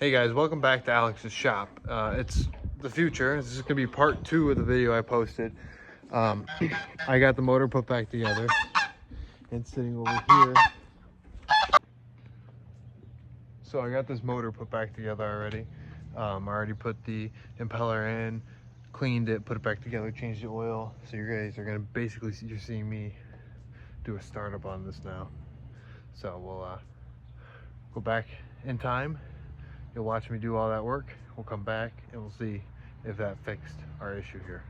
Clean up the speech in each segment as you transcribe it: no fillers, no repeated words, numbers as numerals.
Hey guys, welcome back to Alex's shop. It's the future. This is gonna be part 2 of the video I posted. I got the motor put back together. It's sitting over here. So I got this motor put back together already. I already put the impeller in, cleaned it, put it back together, changed the oil. So you guys are gonna basically you're seeing me do a startup on this now. So we'll go back in time. You'll watch me do all that work. We'll come back and we'll see if that fixed our issue here.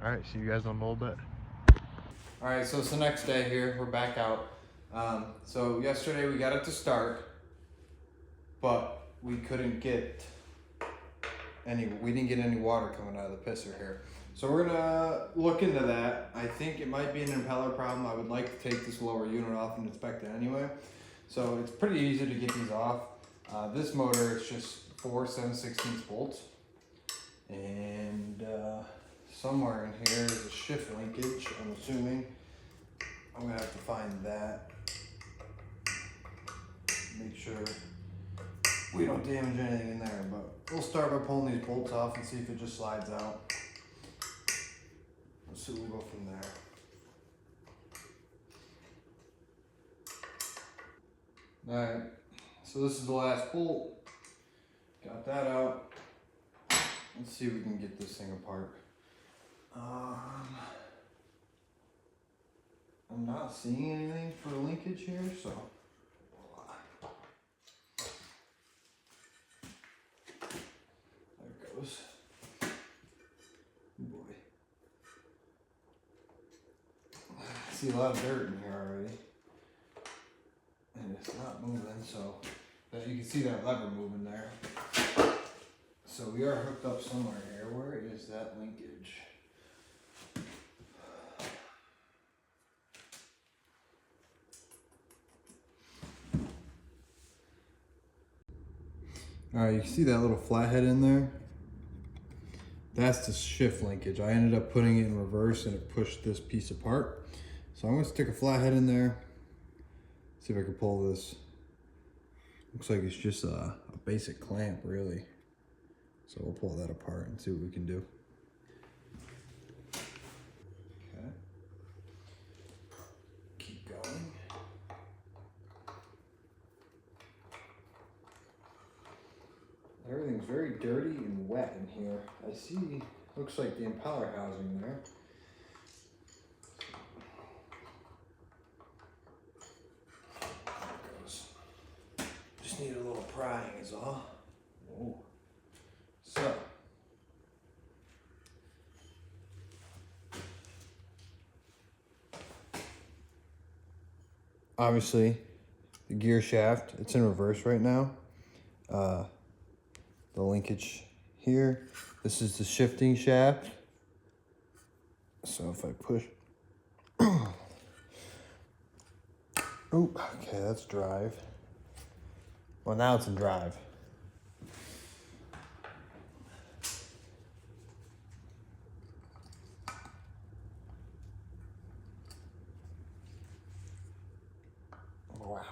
All right, see you guys in a little bit. All right, so it's the next day here. We're back out. So yesterday we got it to start, but we couldn't get we didn't get any water coming out of the pisser here. So we're gonna look into that. I think it might be an impeller problem. I would like to take this lower unit off and inspect it anyway. So it's pretty easy to get these off. This motor is just 4 7/16 bolts, and somewhere in here is a shift linkage. I'm assuming I'm gonna have to find that. Make sure we don't damage anything in there, but we'll start by pulling these bolts off and see if it just slides out. Let's see what we'll go from there. All right, so this is the last bolt. Got that out. Let's see if we can get this thing apart. I'm not seeing anything for linkage here, so there it goes. Boy, I see a lot of dirt in here already, and it's not moving. So that you can see that lever moving there. So we are hooked up somewhere here. Where is that linkage? All right, you can see that little flathead in there? That's the shift linkage. I ended up putting it in reverse and it pushed this piece apart. So I'm gonna stick a flathead in there, see if I can pull this. Looks like it's just a basic clamp, really. So we'll pull that apart and see what we can do. Okay. Keep going. Everything's very dirty and wet in here. I see, looks like the impeller housing there. There it goes. Just need a little prying is all. Whoa. So. Obviously, the gear shaft, it's in reverse right now. The linkage here. This is the shifting shaft. So if I push, oh, okay, that's drive. Well, now it's in drive. Wow.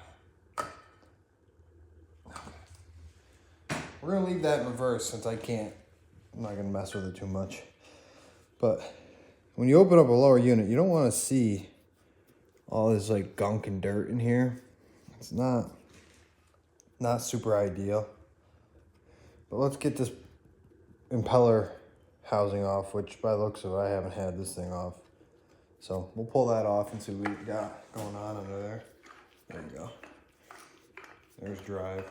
We're gonna leave that in reverse since I'm not gonna mess with it too much. But when you open up a lower unit, you don't wanna see all this like gunk and dirt in here. It's not super ideal. But let's get this impeller housing off, which by the looks of it, I haven't had this thing off. So we'll pull that off and see what we got going on under there. There you go. There's drive.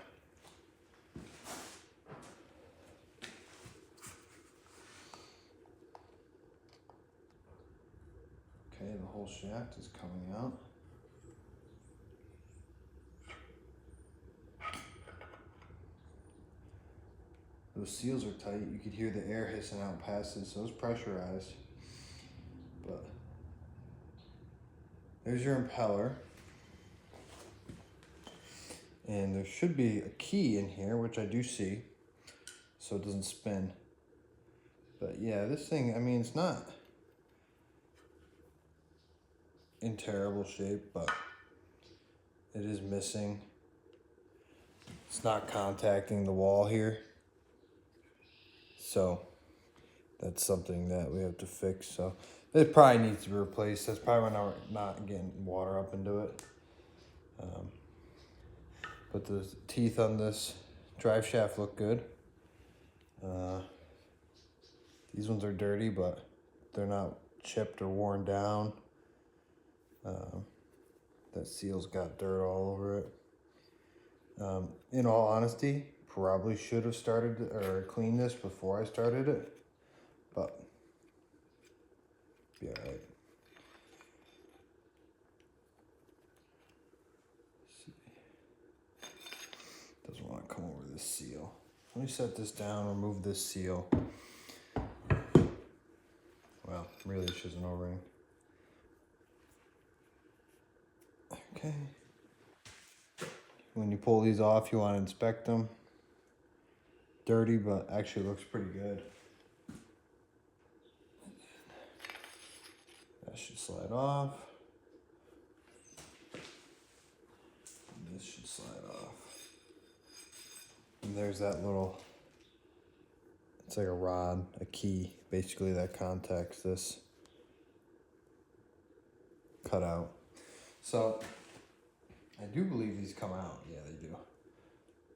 Okay, the whole shaft is coming out. Those seals are tight. You could hear the air hissing out past this, so it's pressurized. But there's your impeller. And there should be a key in here, which I do see, so it doesn't spin. But yeah, this thing, I mean, it's not in terrible shape, but it is missing it's not contacting the wall here. So that's something that we have to fix. So it probably needs to be replaced. That's probably when I'm not getting water up into it. But the teeth on this drive shaft look good. These ones are dirty, but they're not chipped or worn down. That seal's got dirt all over it. In all honesty, probably should have started or cleaned this before I started it, but be alright. Doesn't want to come over this seal. Let me set this down, remove this seal. Well, really it's just an O-ring. Okay. When you pull these off, you want to inspect them. Dirty, but actually looks pretty good. That should slide off. And this should slide off. And there's that little, it's like a rod, a key, basically, that contacts this cutout. So I do believe these come out. Yeah, they do.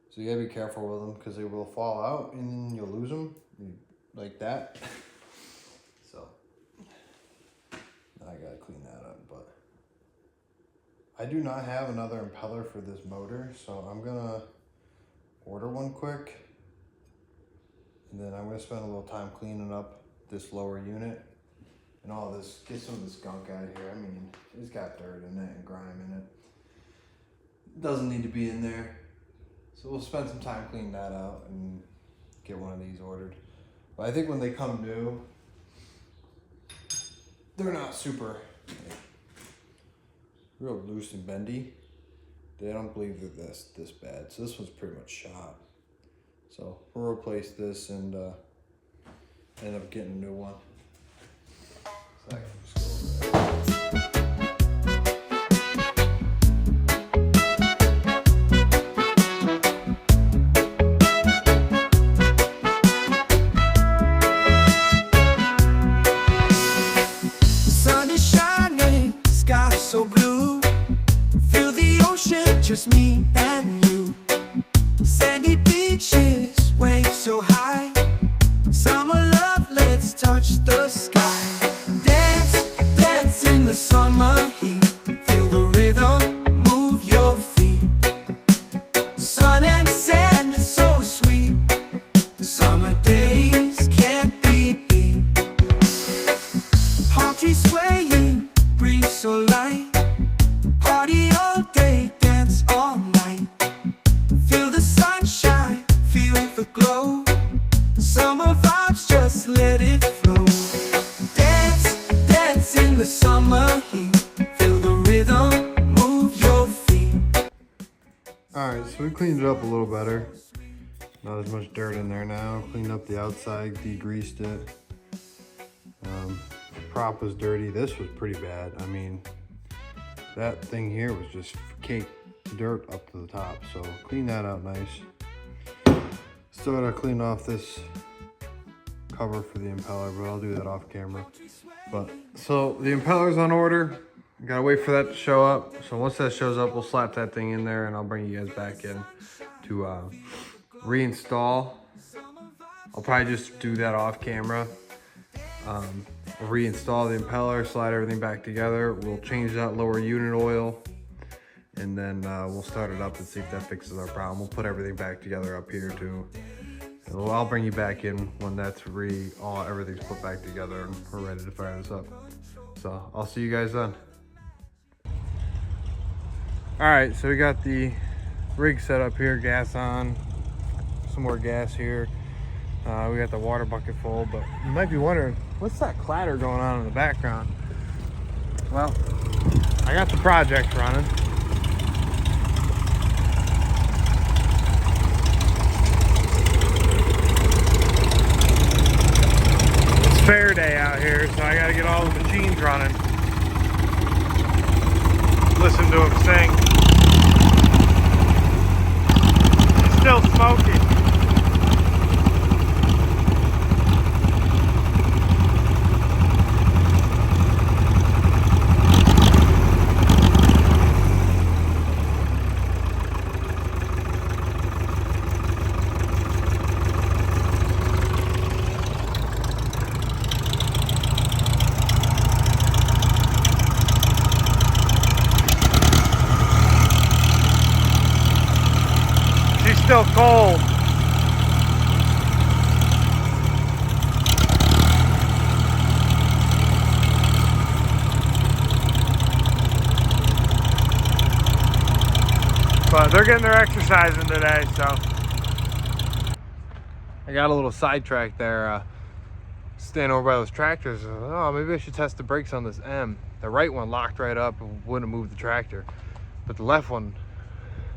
So you gotta be careful with them because they will fall out and then you'll lose them like that. So now I gotta clean that up. But I do not have another impeller for this motor, so I'm gonna order one quick. And then I'm gonna spend a little time cleaning up this lower unit and all this, get some of this gunk out of here. I mean, it's got dirt in it and grime in it. Doesn't need to be in there. So we'll spend some time cleaning that out and get one of these ordered. But I think when they come new, they're not super real loose and bendy. They don't believe they're this bad. So this one's pretty much shot. So we'll replace this and end up getting a new one. So I can just go over there. So blue, feel the ocean, just me and you. Sandy beaches, waves so high. Summer love, let's touch the sky. Dance, dance in the summer heat. Feel the rhythm, move your feet. Sun and sand, so sweet. Summer days can't be beat. Palm trees swaying, breeze so light. Party all day, dance all night. Feel the sunshine, feel the glow. Summer vibes, just let it flow. Dance, dance in the summer heat. Feel the rhythm, move your feet. Alright, so we cleaned it up a little better. Not as much dirt in there now. Cleaned up the outside, degreased it. The prop was dirty. This was pretty bad. I mean, that thing here was just caked dirt up to the top. So clean that out nice. Still gotta clean off this cover for the impeller, but I'll do that off camera. But so the impeller's on order. Gotta wait for that to show up. So once that shows up, we'll slap that thing in there and I'll bring you guys back in to reinstall. I'll probably just do that off camera. Reinstall the impeller, slide everything back together. We'll change that lower unit oil and then we'll start it up and see if that fixes our problem. We'll put everything back together up here too. And I'll bring you back in when that's everything's put back together and we're ready to fire this up. So I'll see you guys then. All right, so we got the rig set up here, gas on, some more gas here. We got the water bucket full, but you might be wondering, what's that clatter going on in the background? Well, I got the project running. It's fair day out here, so I gotta get all the machines running. Listen to them sing. smoky. She's still cold. But they're getting their exercise in today, so. I got a little sidetracked there, standing over by those tractors. Oh, maybe I should test the brakes on this M. The right one locked right up and wouldn't move the tractor, but the left one,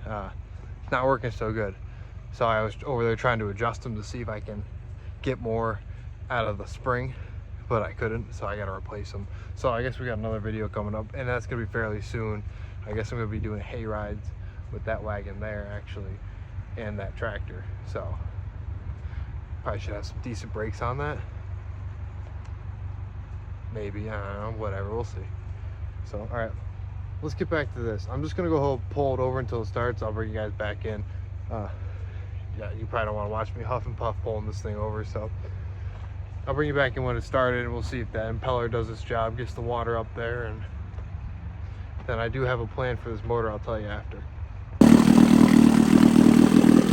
not working so good. So I was over there trying to adjust them to see if I can get more out of the spring, but I couldn't, so I got to replace them. So I guess we got another video coming up, and that's gonna be fairly soon. I guess I'm gonna be doing hay rides with that wagon there actually, and that tractor. So probably should have some decent brakes on that. Maybe, I don't know, whatever, we'll see. So all right, let's get back to this. I'm just gonna go pull it over until it starts. I'll bring you guys back in. Yeah, you probably don't want to watch me huff and puff pulling this thing over, so I'll bring you back in when it started, and we'll see if that impeller does its job, gets the water up there, and then I do have a plan for this motor. I'll tell you after.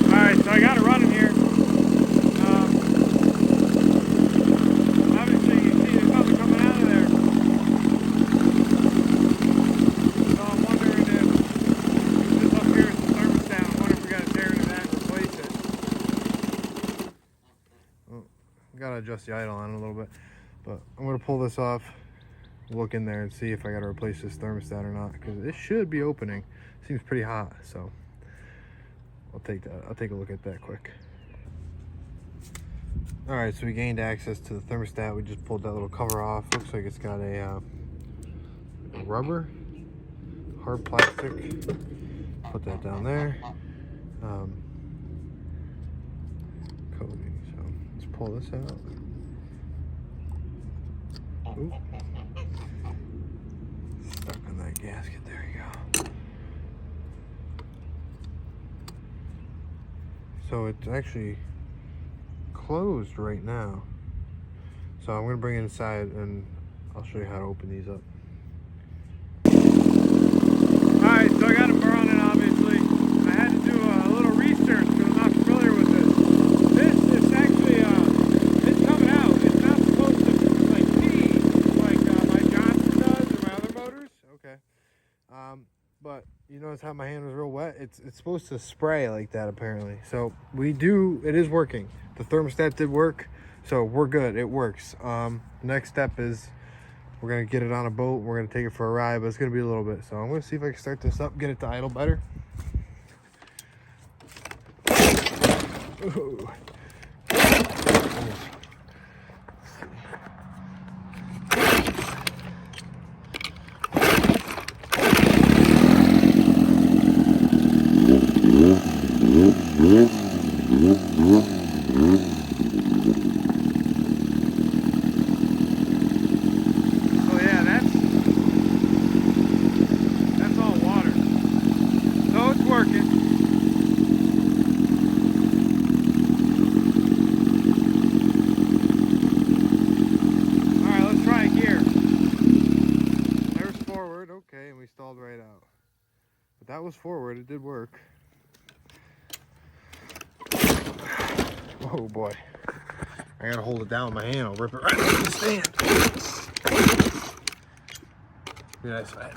All right, so I got it running here. Obviously, you can see there's nothing coming out of there. So I'm wondering if this up here is the thermostat. I wonder if we got to tear into that and replace it. Oh, got to adjust the idle on a little bit, but I'm going to pull this off, look in there and see if I got to replace this thermostat or not, because it should be opening. Seems pretty hot, so I'll take a look at that quick. All right, so we gained access to the thermostat. We just pulled that little cover off. Looks like it's got a rubber, hard plastic. Put that down there. Coating. So let's pull this out. Ooh. Stuck in that gasket. There you go. So it's actually closed right now. So I'm gonna bring it inside and I'll show you how to open these up. Alright, so I got them running, obviously. I had to do a little research because I'm not familiar with this. This is actually, it's coming out. It's not supposed to like pee like my Johnson does or my other motors. Okay. But you notice how my hand was real wet? It's supposed to spray like that apparently. So it is working. The thermostat did work, so we're good, it works. Next step is we're gonna get it on a boat, we're gonna take it for a ride, but it's gonna be a little bit. So I'm gonna see if I can start this up, get it to idle better. Ooh. Okay, and we stalled right out. But that was forward, it did work. Oh boy. I gotta hold it down with my hand, I'll rip it right off the stand. Be nice fat.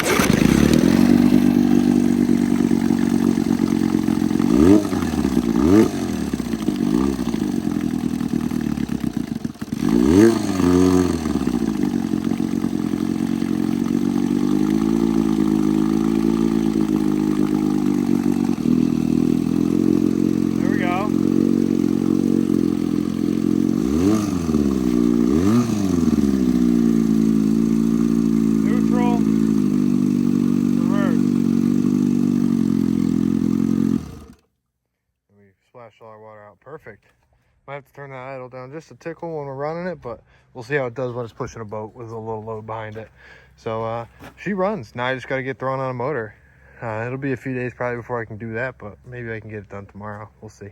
Might have to turn that idle down just a tickle when we're running it, but we'll see how it does when it's pushing a boat with a little load behind it. So she runs. Now I just got to get thrown on a motor. It'll be a few days probably before I can do that, but maybe I can get it done tomorrow. We'll see.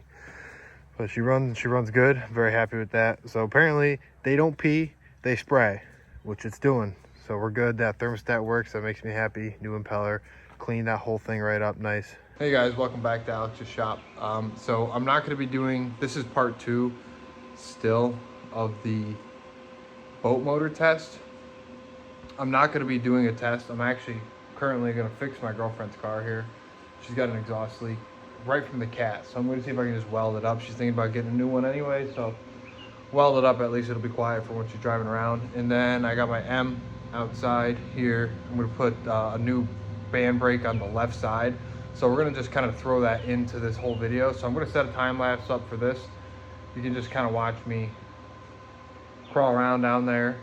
But she runs good. I'm very happy with that. So apparently they don't pee, they spray, which it's doing. So we're good. That thermostat works. That makes me happy. New impeller. Clean that whole thing right up nice. Hey guys, welcome back to Alex's shop. So I'm not going to be doing, this is part 2 still of the boat motor test. I'm not going to be doing a test. I'm actually currently going to fix my girlfriend's car here. She's got an exhaust leak right from the cat. So I'm going to see if I can just weld it up. She's thinking about getting a new one anyway. So weld it up, at least it'll be quiet for when she's driving around. And then I got my M outside here. I'm going to put a new band brake on the left side. So we're going to just kind of throw that into this whole video. So I'm going to set a time lapse up for this. You can just kind of watch me crawl around down there.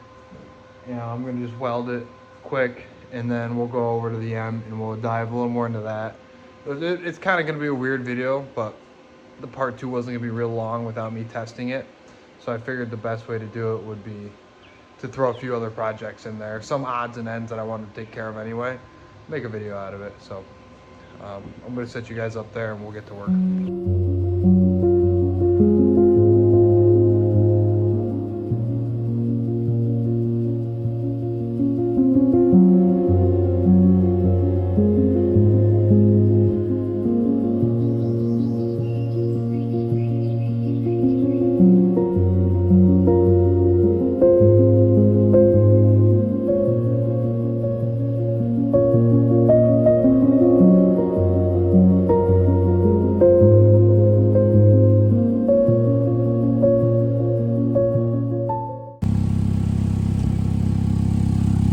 You know, I'm going to just weld it quick, and then we'll go over to the M and we'll dive a little more into that. It's kind of going to be a weird video, but the part 2 wasn't going to be real long without me testing it. So I figured the best way to do it would be to throw a few other projects in there, some odds and ends that I wanted to take care of anyway, make a video out of it. So I'm going to set you guys up there and we'll get to work.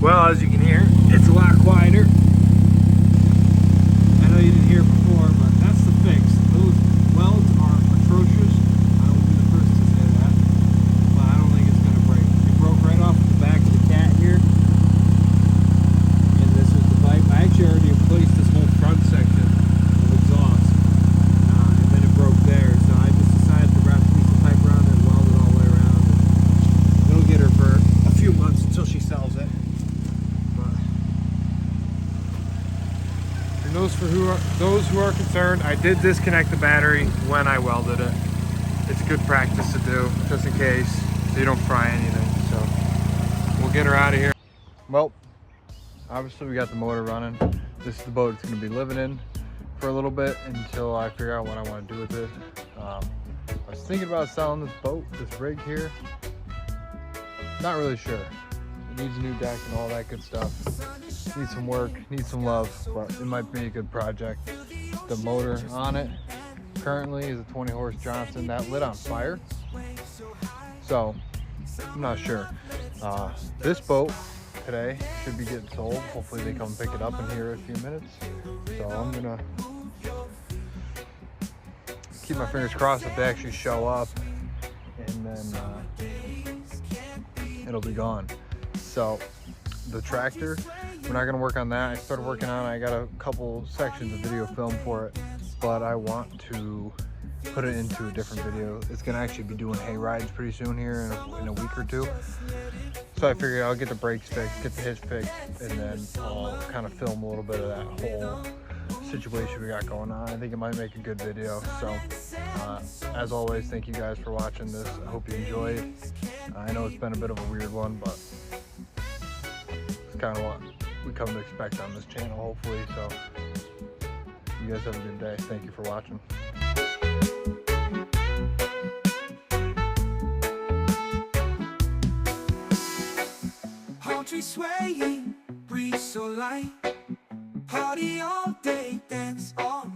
Well, as you can hear, it's a lot quieter. I know you didn't hear it before, but that's the fix. Those welds are atrocious. I will be the first to say that, but I don't think it's going to break. It broke right off the back of the cat here, and this is the pipe. I actually already replaced this whole front section of exhaust, and then it broke there, so I just decided to wrap a piece of pipe around it and weld it all the way around. And it'll get her for a few months until she sells it. Those who are concerned, I did disconnect the battery when I welded it. It's good practice to do, just in case, so you don't fry anything. So we'll get her out of here. Well, obviously we got the motor running. This is the boat it's going to be living in for a little bit until I figure out what I want to do with it. I was thinking about selling this boat, this rig here. Not really sure. It needs a new deck and all that good stuff. Needs some work, needs some love, but it might be a good project. The motor on it currently is a 20 horse Johnson that lit on fire. So I'm not sure. This boat today should be getting sold. Hopefully they come pick it up in here in a few minutes. So I'm gonna keep my fingers crossed if they actually show up, and then it'll be gone. So the tractor, we're not gonna work on that. I started working on it. I got a couple sections of video film for it, but I want to put it into a different video. It's gonna actually be doing hay rides pretty soon here in a week or two. So I figured I'll get the brakes fixed, get the hitch fixed, and then I'll kind of film a little bit of that whole situation we got going on. I think it might make a good video. So as always, thank you guys for watching this. I hope you enjoyed. I know it's been a bit of a weird one, but it's kind of what we come to expect on this channel, hopefully. So you guys have a good day. Thank you for watching. Palm tree swaying, breeze so light. Party all day, dance all night.